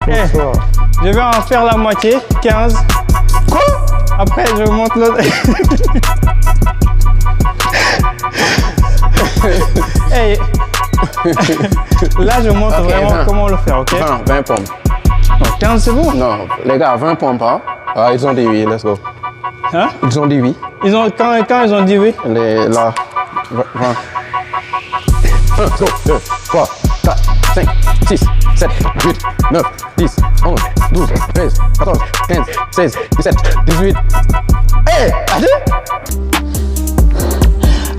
Repose-toi. Je vais en faire la moitié, 15. Quoi? Après, je monte l'autre. Hey. Là, je montre vraiment 20. comment le faire, ok? 20 pompes. Non, 15, c'est bon? Non, les gars, 20 pompes, hein? Ah, ils ont dit oui, let's go. Hein? Ils ont dit oui. Quand ils ont dit oui? Là, 20. 1, 2, 3, 4, 5, 6, 7, 8, 9, 10, 11, 12, 13, 14, 15, 16, 17, 18. Hé,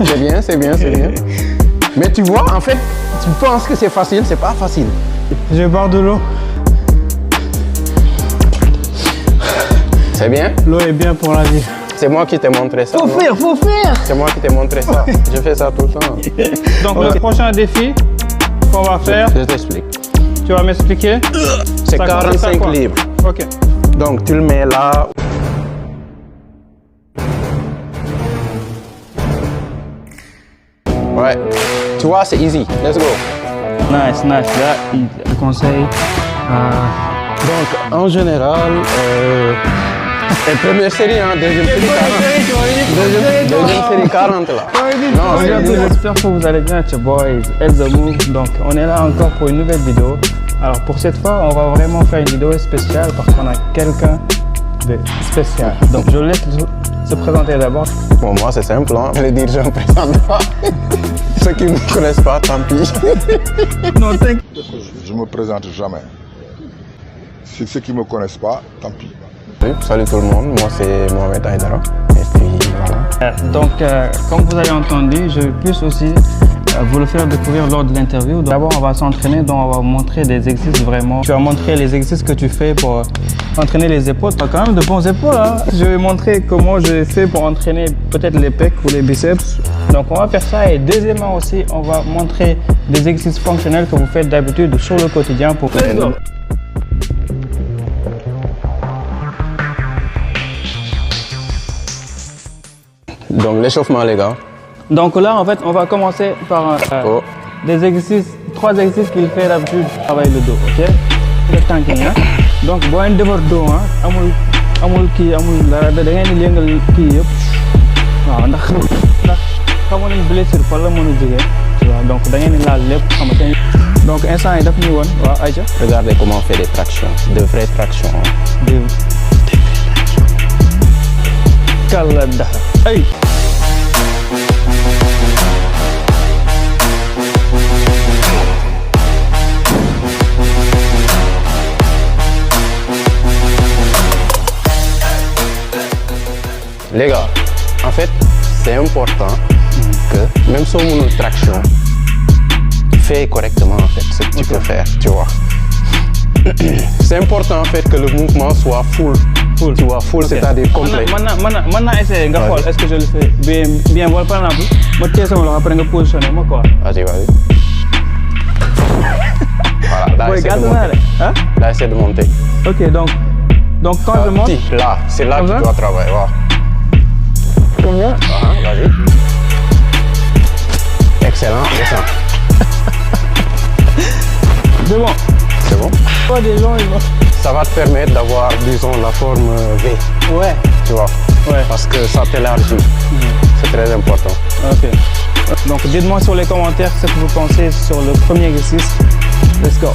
c'est bien, c'est bien, c'est bien. Mais tu vois, en fait, tu penses que c'est facile, c'est pas facile. Je bois de l'eau. C'est bien? L'eau est bien pour la vie. C'est moi qui t'ai montré ça. Faut faire! C'est moi qui t'ai montré ça. Je fais ça tout le temps. Donc, le prochain défi qu'on va faire, Je t'explique. tu vas m'expliquer? C'est Ça consiste à 45 quoi? livres. Ok. Donc, tu le mets là. Ouais. Tu vois, c'est easy. Let's go. Nice. Là, il conseille. Donc, en général, la première série, hein, deuxième série 40. Deuxième série 40 là. Non, J'espère que vous allez bien, it's your boys, Elza Move. Donc, on est là encore pour une nouvelle vidéo. Alors, pour cette fois, on va vraiment faire une vidéo spéciale parce qu'on a quelqu'un de spécial. Donc, je laisse se présenter d'abord. Bon, moi, c'est simple, hein. Je vais dire, je ne me présente pas. Ceux qui ne me connaissent pas, tant pis. Non, t'inquiète. Je me présente jamais. Si ceux qui me connaissent pas, tant pis. Oui, salut tout le monde, moi c'est Mohamed Aïdara. Et puis voilà. Donc, comme vous avez entendu, je puisse aussi vous le faire découvrir lors de l'interview. D'abord, on va s'entraîner, donc on va montrer des exercices vraiment. Tu vas montrer les exercices que tu fais pour entraîner les épaules. Tu as quand même de bons épaules, hein. Je vais montrer comment je fais pour entraîner peut-être les pecs ou les biceps. Donc, on va faire ça. Et deuxièmement aussi, on va montrer des exercices fonctionnels que vous faites d'habitude sur le quotidien pour faire. Donc l'échauffement les gars. Donc là, en fait, on va commencer par des exercices, 3 exercices qu'il fait d'habitude pour travailler le dos, ok? Le tanking, hein? Donc, boo leen defar dos, hein? amul dara da ngeen di yëngal kii yëpp. waaw ndax xamoon nañ blessure fan la mën a jógee. Tu vois, donc da ngeen di laal lépp xam nga. Donc instant yi daf ñu woon waaw Aïcha. Regardez comment on fait des tractions, de vraies tractions. Des tractions. Kàlla dara. Ay. Les gars, en fait, c'est important que même si on a une traction, fais correctement en fait ce que tu peux faire, tu vois. C'est important en fait que le mouvement soit full. Tu vois, full, okay. C'est-à-dire complet. Maintenant, essayer, est-ce que je le fais bien, voilà, par exemple, je vais te après je positionner, moi quoi. Vas-y. Voilà, là, essaie de monter. Ok, donc quand je monte... Là, c'est là que tu dois travailler, wow. Combien? Vas-y. Excellent, descends. C'est bon. C'est bon? Pas des gens, ils vont... Ça va te permettre d'avoir, disons, la forme V. Ouais. Tu vois? Ouais. Parce que ça t'élargit. C'est très important. Ok. Donc, dites-moi sur les commentaires ce que vous pensez sur le premier exercice. Let's go.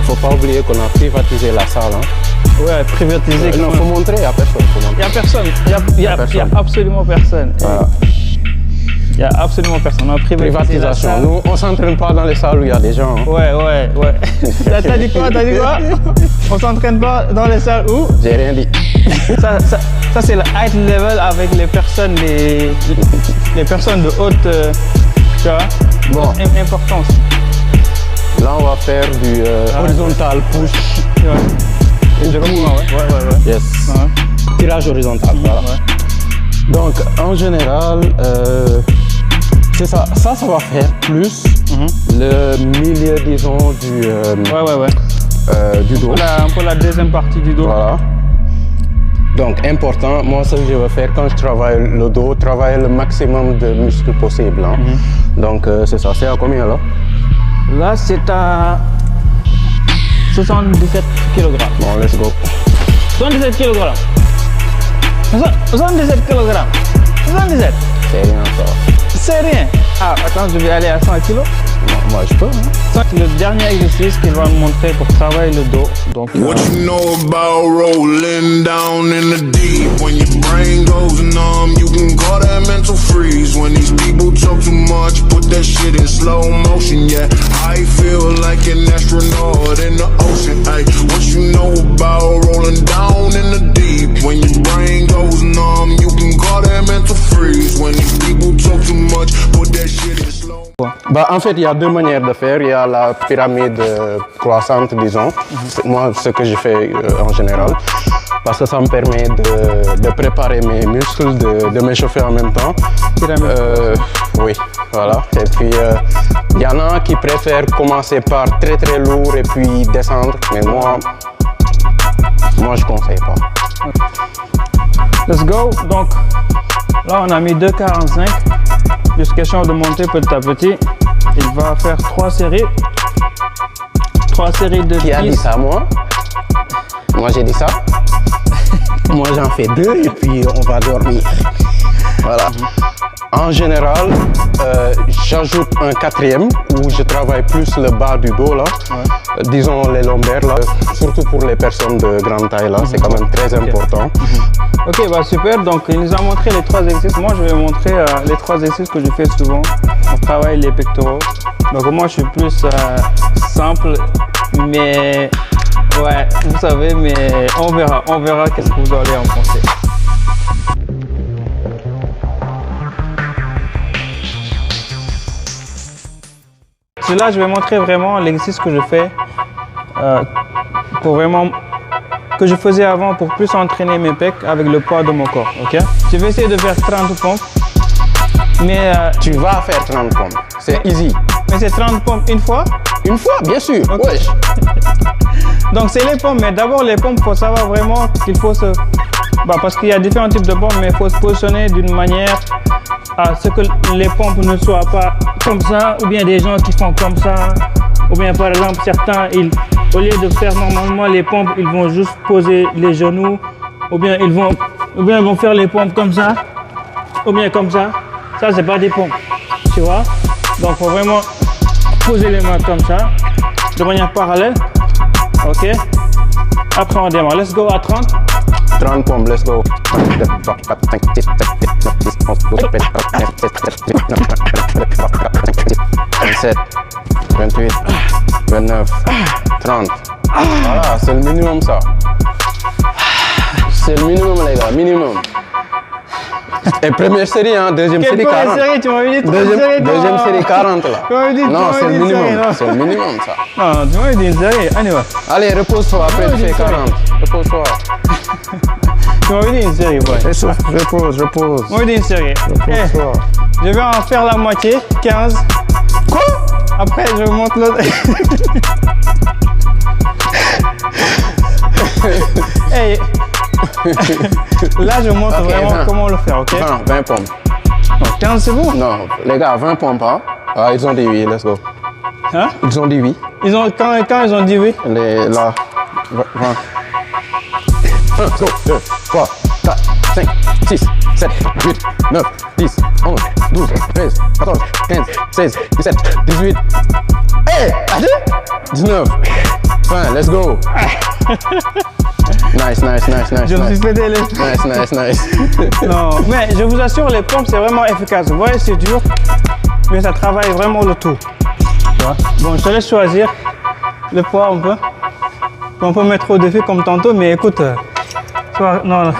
Faut pas oublier qu'on a privatisé la salle. Hein. Ouais, privatisé. Non, faut montrer, il n'y a personne. Il n'y a personne. Il y a absolument personne. Voilà. Il n'y a absolument personne. On a privatisé la salle. Nous, on ne s'entraîne pas dans les salles où il y a des gens. Hein. Ouais. T'as dit quoi? On s'entraîne pas dans les salles où? J'ai rien dit. Ça c'est le high level avec les personnes de haute importance. Là, on va faire du horizontal push. Ouais. Je comprends, ouais. Yes. Tirage horizontal, voilà. Ouais. Donc, en général, c'est ça. Ça va faire plus le milieu, disons, du dos. Pour la deuxième partie du dos. Voilà. Donc, important, moi, ce que je veux faire quand je travaille le dos, travailler le maximum de muscles possible. Hein. Donc, c'est ça. C'est à combien là? Là, c'est à 77 kg. Bon, let's go. 77 kg. 77 kg. 77. C'est rien ça. C'est rien. Ah, attends, je vais aller à 100 kg. Non, moi je peux. Hein. C'est le dernier exercice qu'il va me montrer pour travailler le dos. Donc, What you know about rolling down in the deep? When your brain goes numb, you can call that mental freeze. When these people talk too much, put that shit in slow motion. Yeah, I feel like an astronaut in the ocean. Ay, what you know about rolling down in the deep? When your brain goes numb, you can call that mental freeze. When these people talk too much, put that shit in slow. Bah, en fait, il y a deux manières de faire. Il y a la pyramide croissante, disons. C'est moi, ce que je fais en général. Parce que ça me permet de préparer mes muscles, de m'échauffer en même temps. Oui, voilà. Et puis, il y en a qui préfèrent commencer par très très lourd et puis descendre. Mais moi je conseille pas. let's go. Donc, là, on a mis 2,45. Juste question de monter petit à petit. Il va faire 3 séries. 3 séries de 10. Qui a dit ça, moi? Moi, j'ai dit ça. Moi, j'en fais 2 et puis on va dormir. Voilà. En général, j'ajoute un 4e où je travaille plus le bas du dos, là. Ouais. Disons les lombaires, là. Surtout pour les personnes de grande taille, là. C'est quand même très important. Ok, bah super. Donc, il nous a montré les 3 exercices. Moi, je vais montrer les 3 exercices que je fais souvent. On travaille les pectoraux. Donc, moi, je suis plus simple, mais ouais, vous savez, mais on verra qu'est-ce que vous allez en penser. Là, je vais montrer vraiment l'exercice que je fais pour vraiment que je faisais avant pour plus entraîner mes pecs avec le poids de mon corps. Ok. Je vais essayer de faire 30 pompes, mais tu vas faire 30 pompes. C'est easy. Mais c'est 30 pompes une fois? Une fois, bien sûr. Okay. Wesh. Donc c'est les pompes, mais d'abord les pompes, il faut savoir vraiment qu'il faut se... parce qu'il y a différents types de pompes, mais il faut se positionner d'une manière à ce que les pompes ne soient pas comme ça, ou bien des gens qui font comme ça, ou bien par exemple certains, au lieu de faire normalement les pompes, ils vont juste poser les genoux, ou bien ils vont faire les pompes comme ça, ou bien comme ça. Ça, c'est pas des pompes, tu vois. Donc il faut vraiment poser les mains comme ça, de manière parallèle. Ok. Après on démarre. Let's go à 30. 30 pompes, let's go. 27, 28, 29, 30. Voilà, c'est le minimum ça. C'est le minimum les gars, minimum. Et première série, hein, deuxième série 40. Série, tu m'avais dit deuxième série 40 là. Non, c'est le minimum. C'est le minimum ça. Non, tu m'avais dit une série. Allez, repose-toi, après tu fais 40. Repose-toi. Tu m'avais dit une série, ouais. Repose. Tu m'avais dit une série. Repose-toi. Je vais en faire la moitié, 15. Quoi? Après, je monte l'autre. Hey. Là, je montre vraiment 20. Comment le faire, ok? 20 pompes. Non, 15 c'est bon? Non, les gars, 20 pompes, hein? Ah, ils ont dit oui, let's go. Hein? Ils ont dit oui. Quand ils ont dit oui? Là, 20. 1, 2, 3, 4, 5, 6, 7, 8, 9, 10, 11, 12, 13, 14, 15, 16, 17, 18. Hey! 19. Fin, let's go. Nice. Je me suis fait des lèvres. Nice. Non, mais je vous assure, les pompes, c'est vraiment efficace. Vous voyez, c'est dur, mais ça travaille vraiment le tout. Bon, je te laisse choisir le poids un peu. On peut mettre au défi comme tantôt, mais écoute, non,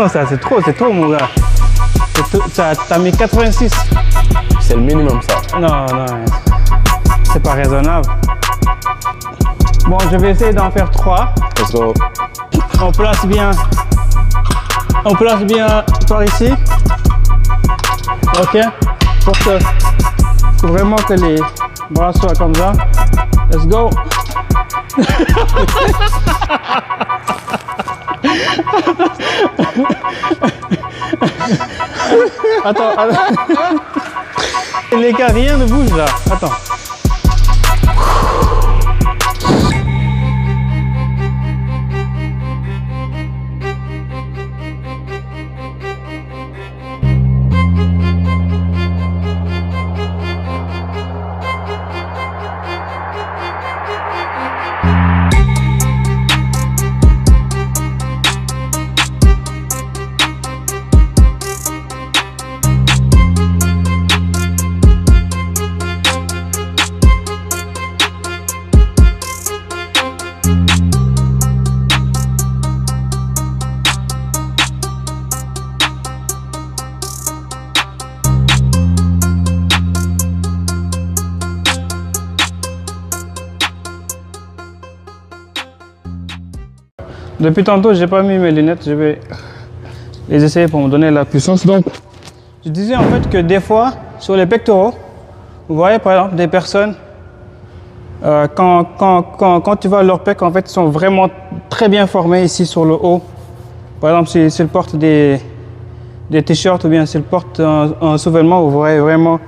ça c'est trop mon gars. T'as mis 86. C'est le minimum ça. Non, c'est pas raisonnable. Bon, je vais essayer d'en faire 3. Let's go. On place bien par ici. Ok. Pour que vraiment que les bras soient comme ça. Let's go. Attends. Les gars, rien ne bouge là. Attends. Depuis tantôt, j'ai pas mis mes lunettes. Je vais les essayer pour me donner la puissance. Donc, je disais en fait que des fois, sur les pectoraux, vous voyez par exemple des personnes, quand tu vois leurs pecs, en fait, ils sont vraiment très bien formés ici sur le haut. Par exemple, s'ils portent des t-shirts ou bien s'ils portent un sous-vêtement, vous voyez vraiment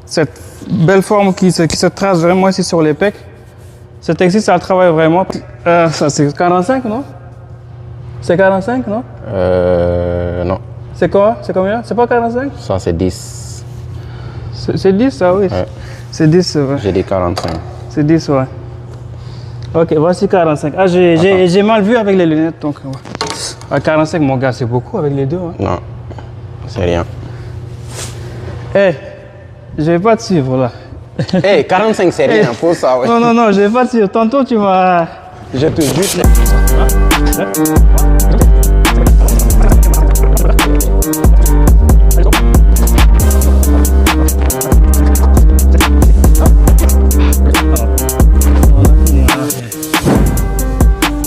cette belle forme qui se trace vraiment ici sur les pecs. Cet exercice, ça travaille vraiment. Ça, c'est 45, non? C'est 45, non? Non. C'est quoi? C'est combien? C'est pas 45? Ça, c'est 10. C'est 10, ça, oui. Ouais. C'est 10, ouais. J'ai dit 45. C'est 10, ouais. Ok, voici 45. Ah, j'ai mal vu avec les lunettes, donc... Ouais. À 45, mon gars, c'est beaucoup avec les deux. Hein. Non, c'est rien. Eh, je vais pas te suivre, là. Hey, 45, c'est rien pour ça, ouais. Non, non, non, je vais pas te suivre. Tantôt, tu m'as... Je te jure.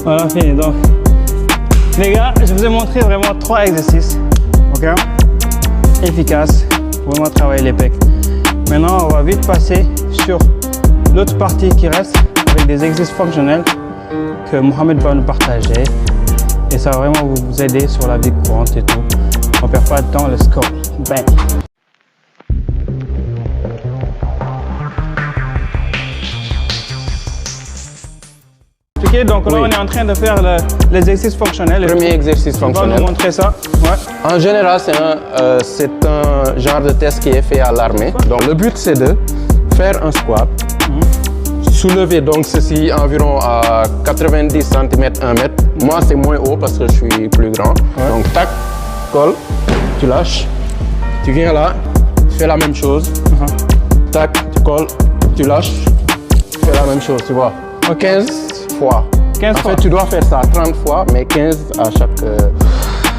On a fini, donc. Les gars, je vous ai montré vraiment 3 exercices, ok? Efficaces, pour vraiment travailler les pecs. Maintenant, on va vite passer sur l'autre partie qui reste avec des exercices fonctionnels que Mohamed va nous partager. Et ça va vraiment vous aider sur la vie courante et tout. On perd pas de temps, let's go. Bang! Donc là, Oui. on est en train de faire l'exercice fonctionnel. Premier exercice On va fonctionnel. nous montrer ça. Ouais. En général, c'est un genre de test qui est fait à l'armée. Donc, le but, c'est de faire un squat, soulever donc ceci environ à 90 cm, 1 mètre. Moi, c'est moins haut parce que je suis plus grand. Ouais. Donc, tac, colle, tu lâches, tu viens là, tu fais la même chose. Tac, tu colles, tu lâches, tu fais la même chose, tu vois. 15 fois. 15 en fois. fait, tu dois faire ça 30 fois, mais 15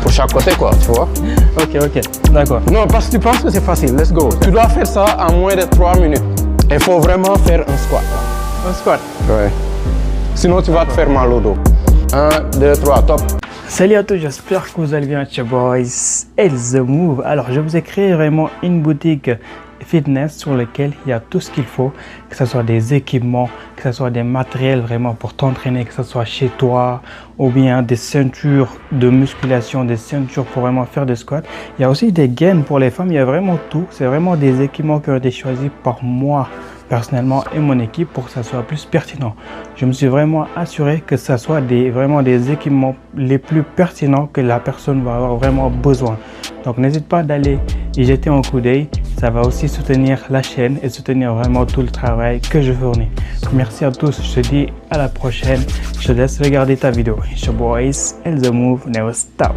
pour chaque côté, quoi, tu vois. Ok, ok, d'accord. Non, parce que tu penses que c'est facile, let's go. Tu dois faire ça en moins de 3 minutes. Il faut vraiment faire un squat. Un squat. Ouais. Sinon, tu vas te faire mal au dos. 1, 2, 3, top. Salut à tous, j'espère que vous allez bien, chez Boys et The Move. Alors, je vous ai créé vraiment une boutique fitness sur laquelle il y a tout ce qu'il faut, que ce soit des équipements, que ce soit des matériels vraiment pour t'entraîner, que ce soit chez toi, ou bien des ceintures de musculation, des ceintures pour vraiment faire des squats. Il y a aussi des gaines pour les femmes, il y a vraiment tout. C'est vraiment des équipements qui ont été choisis par moi personnellement et mon équipe pour que ça soit plus pertinent. Je me suis vraiment assuré que ça soit vraiment des équipements les plus pertinents que la personne va avoir vraiment besoin. Donc n'hésite pas d'aller y jeter un coup d'œil. Ça va aussi soutenir la chaîne et soutenir vraiment tout le travail que je fournis. Merci à tous. Je te dis à la prochaine. Je te laisse regarder ta vidéo. It's your boys and The Move never stop.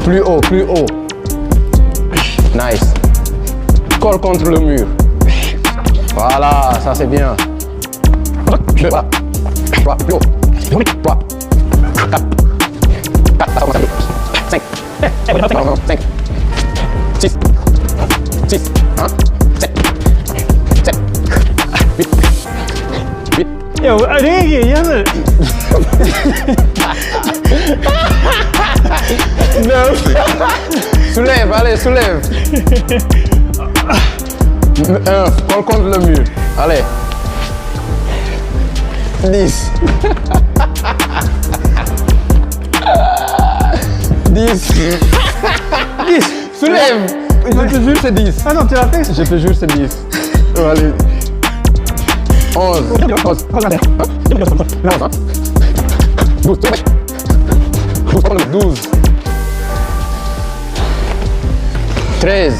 Plus haut, plus haut. Nice. Colle contre le mur. Voilà, ça c'est bien. 2, 3, 3, plus haut. 3, 4, 5, 5, 6, 6, 7, 7, 8, 8. Yo, allez, yalla. Soulève, allez, soulève. 1, colle contre le mur. Allez. 10. 10. 10. Soulève. Je te jure, c'est 10. Ah non, tu l'as fait? Je te jure, c'est 10. Allez. 11. 12. 13.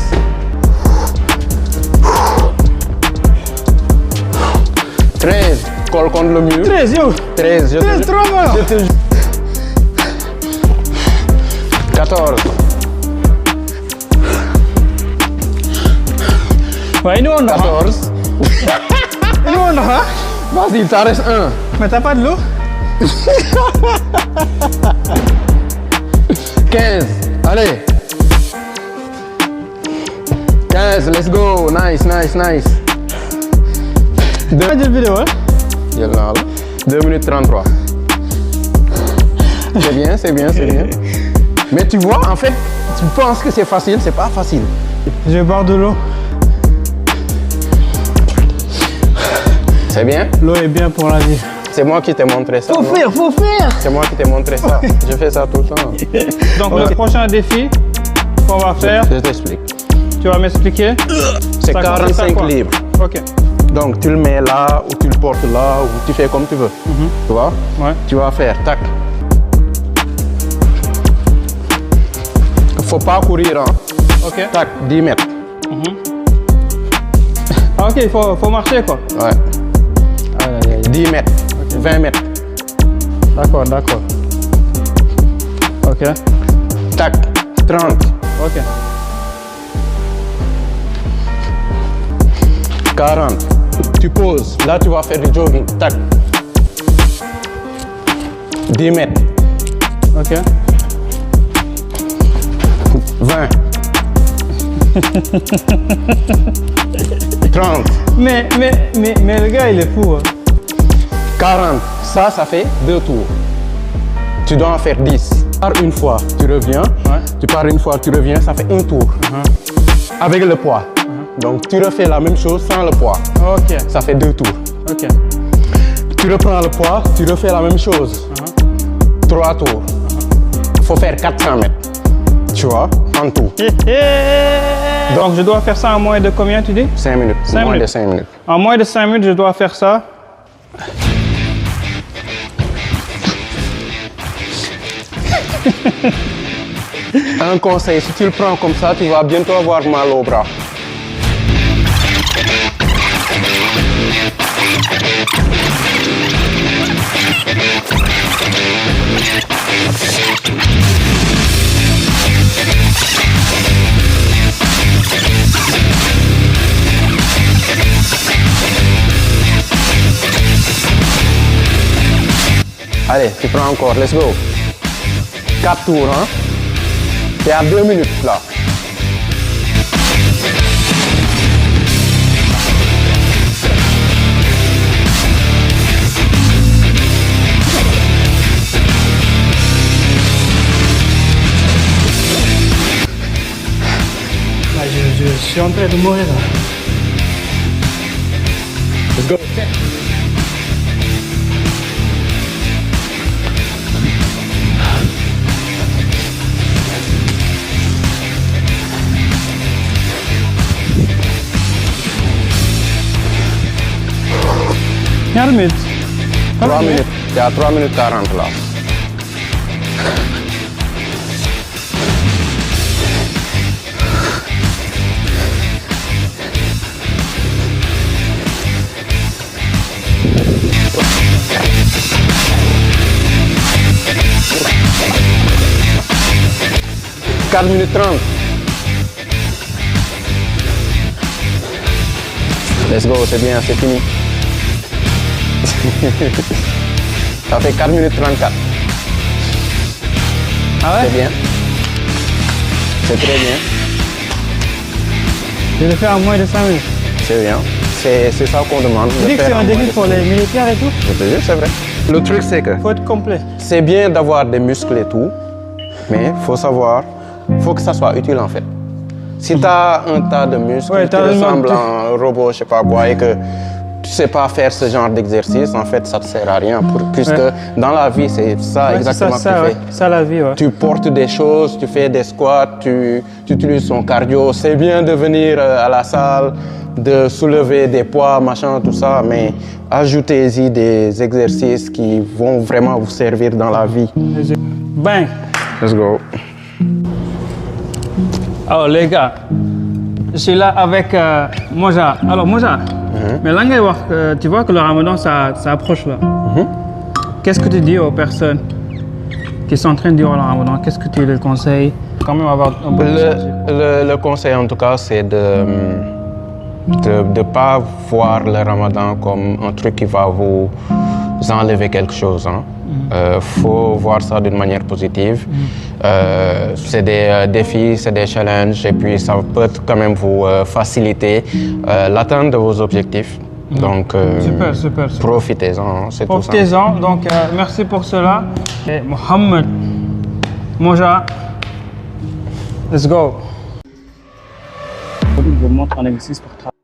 13. Colle contre le mur. 13, yo. 13. 13, 3 morts. Je te jure. 14. Ouais, nous on a. 14. Nous on a. Vas-y, t'en reste 1. Mais t'as pas de l'eau? 15. Allez. 15, let's go. Nice, nice, nice. Pas de vidéo, hein? jël naa la 2 minutes 33. C'est bien, c'est bien, c'est bien. Mais tu vois, en fait, tu penses que c'est facile, c'est pas facile. Je vais boire de l'eau. C'est bien? L'eau est bien pour la vie. C'est moi qui t'ai montré ça. Faut faire. C'est moi qui t'ai montré ça. Je fais ça tout le temps. Donc le prochain défi qu'on va faire, Je t'explique. tu vas m'expliquer. C'est Ça consiste à 45 quoi? livres. Ok. Donc tu le mets là, ou tu le portes là, ou tu fais comme tu veux. Tu vois? Ouais. Tu vas faire, tac. Faut pas courir, hein. Ok. Tac, 10 mètres. Ah, ok, il faut marcher quoi. Ouais. 10 mètres, 20 mètres. D'accord. Ok. Tac, 30. Ok. 40. Tu poses. Là, tu vas faire du jogging. Tac. 10 mètres. Ok. 20. 30. Mais le gars il est fou. Hein. 40. Ça fait 2 tours. Tu dois en faire 10. Tu pars une fois, tu reviens. Ouais. Tu pars une fois, tu reviens. Ça fait un tour. Avec le poids. Donc, tu refais la même chose sans le poids. Ok. Ça fait 2 tours. Ok. Tu reprends le poids, tu refais la même chose. 3 tours. Faut faire 400 mètres. Tu vois, en tout. Donc je dois faire ça en moins de combien tu dis? 5 minutes. 5 moins minutes. de 5 minutes. En moins de 5 minutes, je dois faire ça. Un conseil, si tu le prends comme ça, tu vas bientôt avoir mal au bras. Allez, tu prends encore, let's go. 4 tours, hein. T'es à 2 minutes là. Je suis en train de mourir là. Let's go. Combien de minutes? 3 minutes. T'es à 3 minutes 40 là. « 4 minutes 30. Let's go, c'est bien, c'est fini. Ça fait 4 minutes 34. Ah ouais? C'est bien. C'est très bien. Je le fais en moins de 5 minutes. C'est bien. C'est ça qu'on demande. Tu dis que c'est un défi pour les militaires et tout? Je te jure, c'est vrai. Le truc, c'est que Faut être complet. c'est bien d'avoir des muscles et tout, mais faut savoir, faut que ça soit utile en fait. Si tu as un tas de muscles, Ouais, qui t'as ressemblent un- à un robot, je sais pas quoi, et que tu sais pas faire ce genre d'exercice, en fait, ça te sert à rien. Puisque Ouais. dans la vie, c'est ça Ouais, exactement c'est ça, que tu ouais. fais. Ça la vie, ouais. Tu portes des choses, tu fais des squats, tu utilises ton cardio. C'est bien de venir à la salle, de soulever des poids, machin, tout ça, mais ajoutez-y des exercices qui vont vraiment vous servir dans la vie. Bang! Let's go. Alors les gars, je suis là avec Moja. Alors Moja, mais là ngay wax, tu vois que le Ramadan ça approche là. Qu'est-ce que tu dis aux personnes qui sont en train de dire le Ramadan? Qu'est-ce que tu les conseilles? Quand même avoir un peu de Le conseil en tout cas, c'est de ne pas voir le Ramadan comme un truc qui va vous enlever quelque chose. Hein. Faut voir ça d'une manière positive. C'est des défis, c'est des challenges et puis ça peut quand même vous faciliter l'atteinte de vos objectifs. Donc, Super. profitez-en, c'est tout ça. Profitez-en. Donc, merci pour cela. Et Mohamed, Moja, let's go. Je vous montre un exercice pour travailler.